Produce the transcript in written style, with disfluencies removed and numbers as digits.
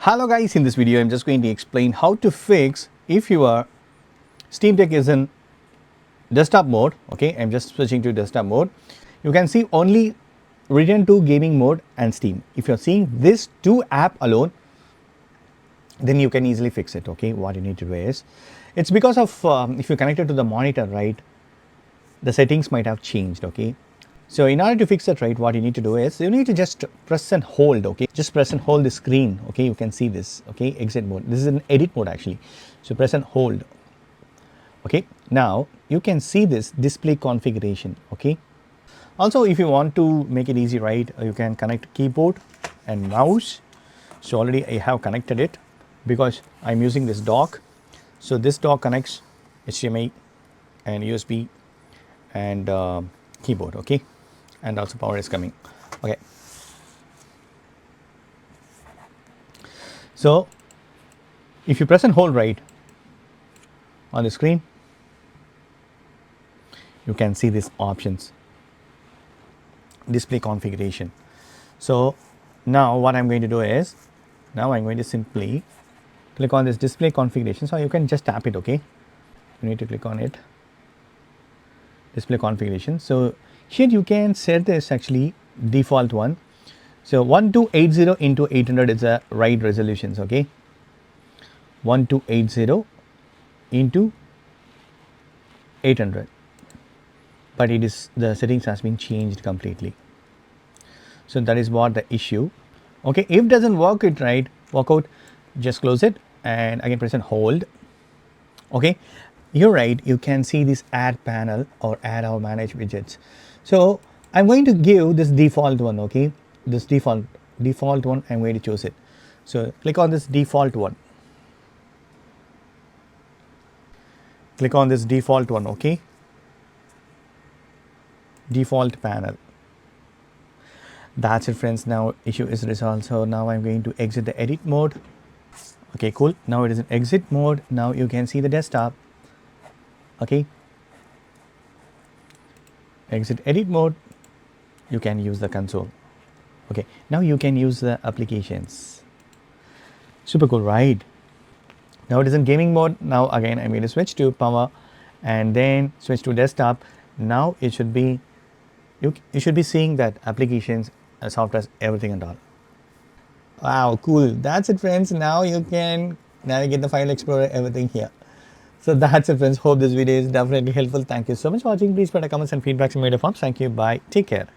Hello guys, in this video I'm just going to explain how to fix if your Steam Deck is in desktop mode. Okay, I'm just switching to desktop mode. You can see only return to gaming mode and Steam. If you're seeing this two app alone, then you can easily fix it. Okay, what you need to do is, it's because of if you connect it to the monitor, right, the settings might have changed. Okay, so in order to fix it, right, what you need to do is you need to just press and hold. Okay, just press and hold the screen. Okay, you can see this. Okay, exit mode. This is an edit mode actually. So press and hold. Okay, now you can see this display configuration. Okay, also if you want to make it easy, right, you can connect keyboard and mouse. So already I have connected it because I'm using this dock. So this dock connects HDMI and USB and keyboard. Okay, and also power is coming. Okay, so if you press and hold right on the screen, you can see these options, display configuration. So now what I'm going to do is, now I'm going to simply click on this display configuration. So you can just tap it. Okay, you need to click on it, display configuration. So here you can set this actually default one. So 1280 into 800 is a right resolutions. Okay, 1280 into 800, but it is, the settings has been changed completely. So that is what the issue. Okay, if doesn't work it right, work out, just close it and again press and hold. Okay, you're right, you can see this add panel or add or manage widgets. So I'm going to give this default one. Okay, this default one, I'm going to choose it. So click on this default one, click on this default one. Okay, default panel. That's it friends, now issue is resolved. So now I'm going to exit the edit mode. Okay, cool, now it is in exit mode. Now you can see the desktop. Okay, exit edit mode, you can use the console. Okay, now you can use the applications. Super cool, right? Now it is in gaming mode. Now again I'm going to switch to power and then switch to desktop. Now it should be, you should be seeing that applications, software, everything and all. Wow, cool. That's it friends, now you can navigate the file explorer, everything here. So that's it friends, hope this video is definitely helpful. Thank you so much for watching. Please put a comments and feedbacks in my forms. Thank you, bye, take care.